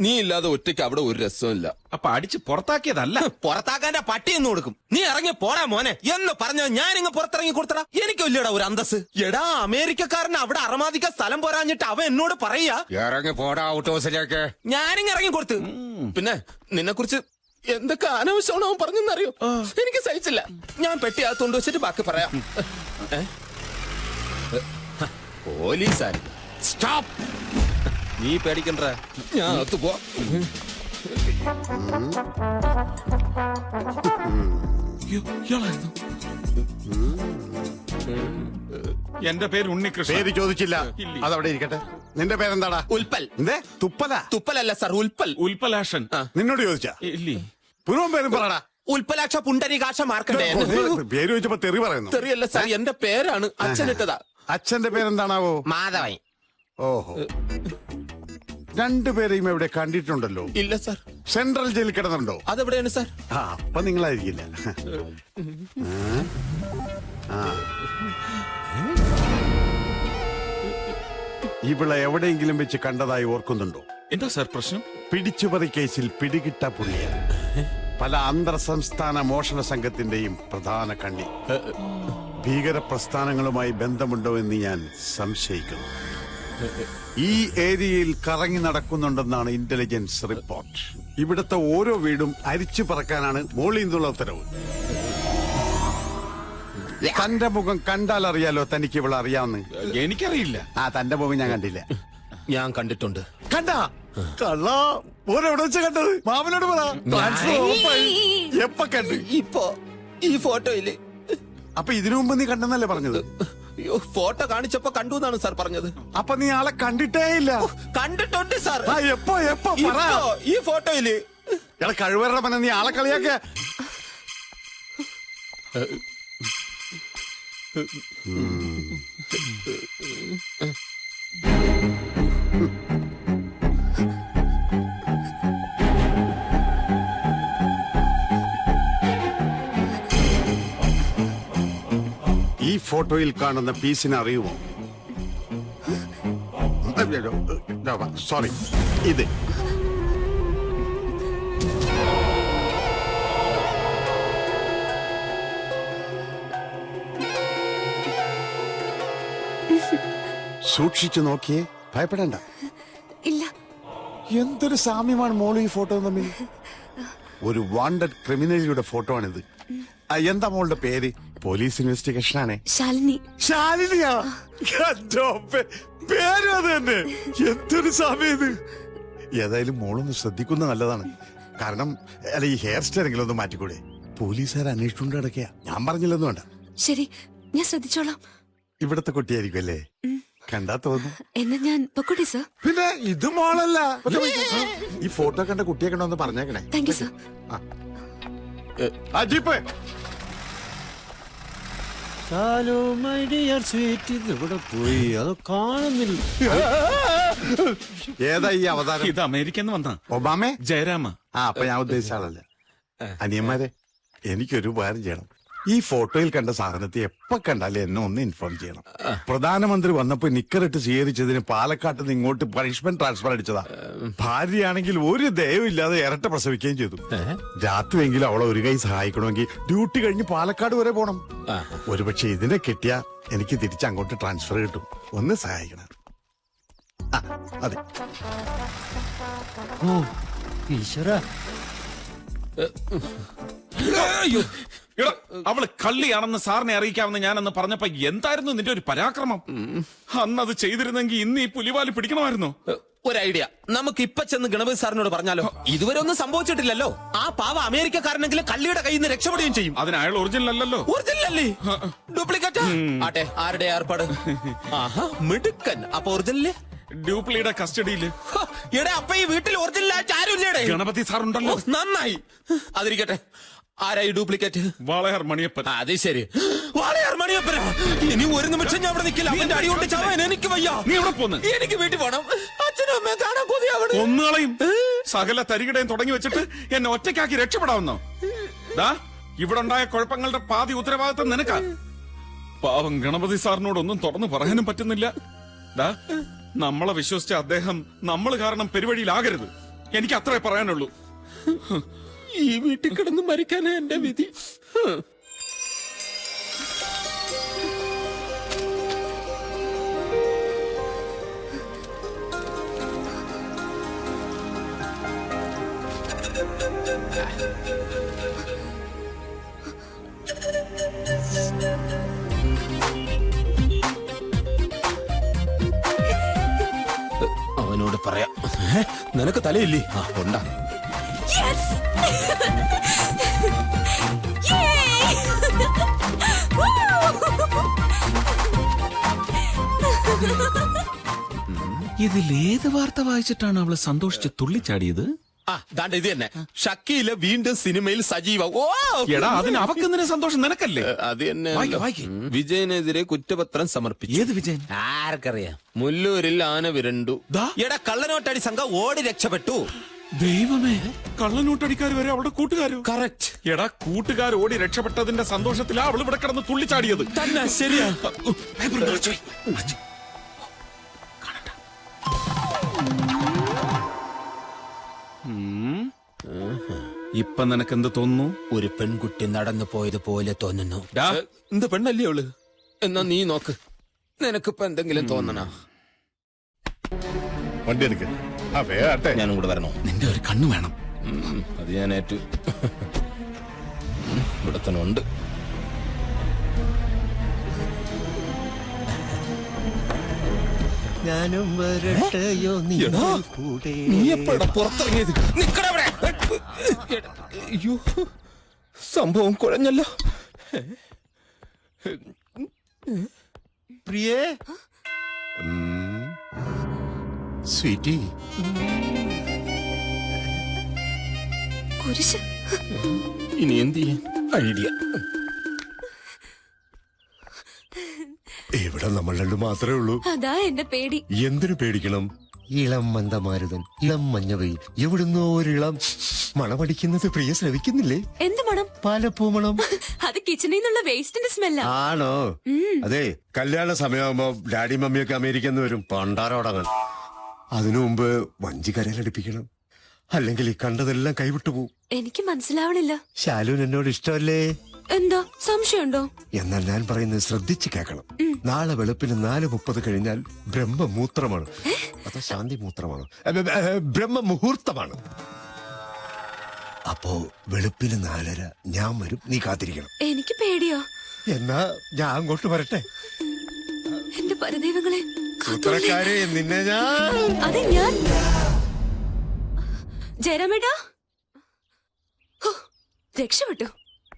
നീ ഇല്ലാതെ ഒറ്റയ്ക്ക് അവിടെ ഒരു രസമില്ല. അപ്പൊ അടിച്ച് പുറത്താക്കിയതല്ല. പുറത്താക്കാന്റെ പട്ടിയെന്ന് കൊടുക്കും. നീ ഇറങ്ങി പോടാ മോനെ എന്ന് പറഞ്ഞ ഞാനിങ്ങ് പുറത്തിറങ്ങി കൊടുത്തടാ. എനിക്ക് വലിയടാ ഒരു അന്തസ്. എടാ അമേരിക്കക്കാരന് അവിടെ അറമാദിക്കാൻ സ്ഥലം പോരാഞ്ഞിട്ട് അവൻ എന്നോട് പറയാ ഇറങ്ങി പോടാ ഔട്ട് ഹൗസിലേക്ക്. ഞാനിങ്ങ് ഇറങ്ങി കൊടുത്ത്. പിന്നെ നിന്നെ കുറിച്ച് എന്തൊക്കെ അനാവശ്യമാണ് അവൻ പറഞ്ഞെന്നറിയോ? എനിക്ക് സഹിച്ചില്ല. ഞാൻ പെട്ടി അകത്തോണ്ട് വെച്ചിട്ട് ബാക്കി പറയാം. പോലീസാരി സ്റ്റോപ്പ്. നീ പേടിക്കണ്ട, ഞാൻ അകത്ത് പോവാം. എന്റെ പേര് ഉണ്ണികൃഷ്ണൻ. പേര് ചോദിച്ചില്ല, അതവിടെ ഇരിക്കട്ടെ. നിന്റെ പേരെന്താടാ? ഉൽപ്പൽ. തുപ്പല? തുപ്പലല്ല സാർ, ഉൽപ്പൽ. ഉൽപ്പലാക്ഷൻ. നിന്നോട് ചോദിച്ചാ? ഇല്ലേ. പൂർവ്വം പേരും പറടാ. ഉൽപ്പലാക്ഷ പുണ്ടരീകാക്ഷ മാർക്കണ്ടേ. പേര് ചോദിച്ചപ്പോ തെറി പറയുന്നു. തെറിയല്ല സാർ, എന്റെ പേരാണ്. അച്ഛനിട്ടതാ. അച്ഛന്റെ പേരെന്താണാവോ? മാധവൻ. ഓഹോ, രണ്ടുപേരെയും എവിടെ കണ്ടിട്ടുണ്ടല്ലോ? ഇല്ല സാർ. സെൻട്രൽ ജയിലിൽ കിടന്നുണ്ടോ? അതെവിടെയാണ് സാർ? അപ്പൊ നിങ്ങളായിരിക്കില്ല. ഇവിടെ എവിടെയെങ്കിലും വെച്ച് കണ്ടതായി ഓർക്കുന്നുണ്ടോ? എന്താ സാർ പ്രശ്നം? പിടിച്ചുപറി കേസിൽ പിടികിട്ട പുള്ളിയ. പല അന്തർ സംസ്ഥാന മോഷണ സംഘത്തിന്റെയും പ്രധാന കണ്ണി. ഭീകര പ്രസ്ഥാനങ്ങളുമായി ബന്ധമുണ്ടോ എന്ന് ഞാൻ സംശയിക്കുന്നു. ഈ ഏരിയയിൽ കറങ്ങി നടക്കുന്നുണ്ടെന്നാണ് ഇന്റലിജൻസ് റിപ്പോർട്ട്. ഇവിടുത്തെ ഓരോ വീടും അരിച്ചു പറക്കാനാണ് മോളിൽ നിന്നുള്ള ഉത്തരവ്. തന്റെ മുഖം കണ്ടാൽ അറിയാലോ തനിക്ക് ഇവിടെ അറിയാവുന്ന. എനിക്കറിയില്ല. തന്റെ മുഖം ഞാൻ കണ്ടില്ല. ഞാൻ കണ്ടിട്ടുണ്ട്. കണ്ടാ? കള്ള ഓരെവിടെ വെച്ച് കണ്ടത്? മാമനോട് പറ. എപ്പ കണ്ട്? ഇപ്പോ ഈ ഫോട്ടോയില്. അപ്പൊ ഇതിനു മുമ്പ് നീ കണ്ടെന്നല്ലേ പറഞ്ഞത്? ഫോട്ടോ കാണിച്ചപ്പോ കണ്ടു എന്നാണ് സാർ പറഞ്ഞത്. അപ്പൊ നീ ആളെ കണ്ടിട്ടേ ഇല്ല? കണ്ടിട്ടുണ്ട് സാർ. എപ്പോ എപ്പോ പറ. ഈ ഫോട്ടോയില്. ഇയാളെ കഴിവറ പറഞ്ഞ നീ ആളെ കളിയാക്ക. ഈ ഫോട്ടോയിൽ കാണുന്ന പീസിനെ അറിയുമോ? സോറി, ഇത് സൂക്ഷിച്ചു നോക്കിയേ, ഭയപ്പെടണ്ട. ഇല്ല. എന്തൊരു സാമ്യമാണ് മോള് ഈ ഫോട്ടോ തമ്മിൽ. ഒരു വാണ്ടഡ് ക്രിമിനലിയുടെ ഫോട്ടോ ആണിത്. എന്താ മോളുടെ പേര്? പോലീസ് ഇൻവെസ്റ്റിഗേഷൻ ആണ്. ശാലിനി. ശാലിനിയാ? പേരും അത് തന്നെ. എന്തൊരു സാമ്യം ഇത്. ഏതായാലും മോളൊന്ന് ശ്രദ്ധിക്കുന്ന നല്ലതാണ്. കാരണം അല്ല, ഈ ഹെയർ സ്റ്റൈലെങ്കിലും ഒന്ന് മാറ്റിക്കൂടെ? പോലീസുകാർ അന്വേഷിച്ചുകൊണ്ട് കിടക്കുക. ഞാൻ പറഞ്ഞില്ലെന്ന് വേണ്ട. ശരി, ഞാൻ ശ്രദ്ധിച്ചോളാം. ഇവിടത്തെ കുട്ടിയായിരിക്കും അല്ലേ? കണ്ടാ തോന്നുന്നു. എന്നാ ഞാൻ പൊക്കോട്ടെ സർ. പിന്നെ ഇത് മോളല്ല. ഈ ഫോട്ടോ കണ്ട കുട്ടിയെ കണ്ടോ ഒന്ന് പറഞ്ഞേക്കണേ. Thank you sir. ജീപ്പ് പോയി, അത് കാണുന്നില്ല. ഏതാ ഈ അവതാരം? ഇത് അമേരിക്കന്ന് വന്ന ഒബാമേ? ജയരാമ. അപ്പൊ ഞാൻ ഉദ്ദേശിച്ച ആളല്ല. അനിയന്മാരെ, എനിക്കൊരു ഉപകാരം ചെയ്യണം. ഈ ഫോട്ടോയിൽ കണ്ട സാധനത്തെ എപ്പോ കണ്ടാലും എന്നെ ഒന്ന് ഇൻഫോം ചെയ്യണം. പ്രധാനമന്ത്രി വന്നപ്പോ നിക്കറിട്ട് സ്വീകരിച്ചതിന് പാലക്കാട്ട് നിന്ന് ഇങ്ങോട്ട് പണിഷ്മെന്റ് ട്രാൻസ്ഫർ അടിച്ചതാ. ഭാര്യയാണെങ്കിൽ ഒരു ദയവില്ലാതെ ഇരട്ട പ്രസവിക്കുകയും ചെയ്തു. രാത്രിയെങ്കിലും അവളെ ഒരു കൈ സഹായിക്കണമെങ്കിൽ ഡ്യൂട്ടി കഴിഞ്ഞ് പാലക്കാട് വരെ പോണം. ഒരുപക്ഷെ ഇതിനെ കെട്ടിയാ എനിക്ക് തിരിച്ച് അങ്ങോട്ട് ട്രാൻസ്ഫർ കിട്ടും. ഒന്ന് സഹായിക്കണം. അതെ. ഈശ്വര, അവള് കള്ളിയാണെന്ന് സാറിനെ അറിയിക്കാമെന്ന് ഞാനെന്ന് പറഞ്ഞപ്പോ എന്തായിരുന്നു നിന്റെ ഒരു പരാക്രമം? അന്നത് ചെയ്തിരുന്നെങ്കിൽ ഇന്ന് ഈ പുലിവാല് പിടിക്കണമായിരുന്നു. ഒരു ഐഡിയ. നമുക്ക് ഇപ്പൊ ചെന്ന് ഗണപതി സാറിനോട് പറഞ്ഞാലോ? ഇതുവരെ ഒന്നും സംഭവിച്ചിട്ടില്ലല്ലോ. ആ പാവ അമേരിക്കക്കാരനെങ്കിലും കള്ളിയുടെ കയ്യിൽ നിന്ന് രക്ഷപ്പെടുകയും ചെയ്യും. അതിന് അയാൾ ഒറിജിനൽ അല്ലല്ലോ. ഒറിജിനൽ അല്ലേ? ഡ്യൂപ്ലിക്കേറ്റ് ആട്ടെ. ആരുടെ ഏർപ്പാട്? മിടുക്കൻ. അപ്പൊ ഒറിജിനല് ഡ്യൂപ്ലിയുടെ കസ്റ്റഡിയില്. ഇവിടെ അപ്പൊ ഈ വീട്ടിൽ ഒറിജിനൽ ആയിട്ട് ആരുമില്ലേ? ഗണപതി സാറുണ്ടല്ലോ. നന്നായി. അതിരിക്കട്ടെ, ആരായി ഡ്യൂപ്ലിക്കേറ്റ്? വാളയാർ മണിയപ്പൻ. അത് ശരി, വാളയാർ മണിയപ്പനാ. ഇനി ഒരു നിമിഷം ഞാൻ അവിടെ നിൽക്കില്ല. അവന്റെ അടി കൊണ്ട് ചാവാൻ എനിക്ക് വയ്യ. നീ എവിടെ പോന്ന്? എനിക്ക് വീട്ടിൽ പോണം. അച്ഛനും അമ്മയെ കാണാൻ കൊതിയാവണം. ഒന്നുകളയും സകല തരികിടയും തുടങ്ങി വെച്ചിട്ട് എന്നെ ഒറ്റയ്ക്കാക്കി രക്ഷപ്പെടാവുന്നോ? ഇവിടെ ഉണ്ടായ കുഴപ്പങ്ങളുടെ പാതി ഉത്തരവാദിത്തം നിനക്കാ. പാവം ഗണപതി സാറിനോടൊന്നും തുറന്നു പറയാനും പറ്റുന്നില്ല. നമ്മളെ വിശ്വസിച്ച അദ്ദേഹം നമ്മൾ കാരണം പെരുവഴിയിലാകരുത്. എനിക്ക് അത്രേ പറയാനുള്ളൂ. ഈ വീട്ടിൽ കിടന്ന് മരിക്കാനാ എന്റെ വിധി. അവനോട് പറയാം. നിനക്ക് തലയില്ലേ? ആ ഉണ്ടാ. Yes! Yay! ഇതിലേത് വാർത്ത വായിച്ചിട്ടാണ് അവള് സന്തോഷിച്ച് തുള്ളിച്ചാടിയത്? ആ ദാണ്ട ഇത് തന്നെ. ഷക്കീല വീണ്ടും സിനിമയിൽ സജീവം. ഓ എടാ, അതിന് അവക്കെന്തിനെ സന്തോഷം, നിനക്കല്ലേ? അത് തന്നെ. വായിക്ക്, വായിക്ക്. വിജയനെതിരെ കുറ്റപത്രം സമർപ്പിച്ചു. ഏത് വിജയൻ? ആർക്കറിയാം. മുല്ലൂരിൽ ആന വിരണ്ടു. ദാ. എടാ, കള്ളനോട്ടടി സംഘം ഓടി രക്ഷപ്പെട്ടു. ദൈവമേ, കള്ളനോട്ടടിക്കാർ വരെ അവിടെ കൂട്ടുകാരോ? കറക്റ്റ്. എടാ, കൂട്ടുകാർ ഓടി രക്ഷപ്പെട്ടതിന്റെ സന്തോഷത്തിലാ അവൾ ഇവിടെ കിടന്ന് തുള്ളിച്ചാടിയത്. തന്നെ ശരിയാ. ഇപ്പൊ നിനക്ക് എന്ത് തോന്നുന്നു? ഒരു പെൺകുട്ടി നടന്നു പോയത് പോലെ തോന്നുന്നു. എന്ത് പെണ്ണല്ലേ അവള്? എന്നാ നീ നോക്ക്, നിനക്കിപ്പോ എന്തെങ്കിലും തോന്നണ? വണ്ടി എടുക്ക. ആ വേട്ടെ. ഞാനും കൂടെ വരണോ? നിന്റെ ഒരു കണ്ണു വേണം. അത് ഞാൻ ഏറ്റു. ഇവിടെ തന്നെ ഉണ്ട്. ഞാനും വരട്ടെയോ നീ എടാ, കൂടെ. നീ എപ്പോഴാ പുറത്തിറങ്ങിയത്? നിക്കടാ അവിടെ. അയ്യോ, സംഭവം കുഴഞ്ഞല്ലോ. പ്രിയേ, സ്വീറ്റി, കുരിശ്. ഇനി എന്ത് ചെയ്യാൻ? ഐഡിയ. ഇവിടെ നമ്മൾ രണ്ടു മാത്രമേ ഉള്ളൂ. അതാ എന്റെ പേടി. എന്തിനു പേടിക്കണം? ഇളം മന്ദമാരുതൻ, ഇളം മഞ്ഞവയിൽ, എവിടുന്നോ ഒരിളം മണമടിക്കുന്നത് പ്രിയ ശ്രവിക്കുന്നില്ലേ? എന്ത് മണം? പാലപ്പൂ മണം. അത് കിച്ചണിൽ നിന്നുള്ള വേസ്റ്റിന്റെ സ്മെല്ലാ. ആണോ? അതെ, കല്യാണ സമയമാകുമ്പോ ഡാഡി മമ്മിയൊക്കെ അമേരിക്കയിൽ നിന്ന് വരും പണ്ടാരോടങ്ങാൻ. അതിനു മുമ്പ് വഞ്ചി കരയിലടിപ്പിക്കണം, അല്ലെങ്കിൽ ഈ കണ്ടതെല്ലാം കൈവിട്ടു പോവും. എനിക്ക് മനസ്സിലാവണില്ല. ശാലുവിന് എന്നോട് ഇഷ്ടമല്ലേ? എന്താ സംശയമുണ്ടോ? എന്നാൽ ഞാൻ പറയുന്നത് ശ്രദ്ധിച്ച് കേൾക്കണം. നാളെ വെളുപ്പിന് 4:30 കഴിഞ്ഞാൽ ബ്രഹ്മമൂത്രമാണ്. അതോ ശാന്തി മൂത്രമാണ്? ബ്രഹ്മമുഹൂർത്തമാണ്. അപ്പോ വെളുപ്പിന് 4:30 ഞാൻ വരും, നീ കാത്തിരിക്കണം. എനിക്ക് പേടിയോ? എന്നാ ഞാൻ അങ്ങോട്ട് വരട്ടെ? എന്റെ പരദൈവങ്ങളെ, സൂത്രക്കാരെ, നിന്നെ ഞാൻ... അതെ, ഞാൻ ജയരാമേട്ടാ രക്ഷപ്പെട്ടു.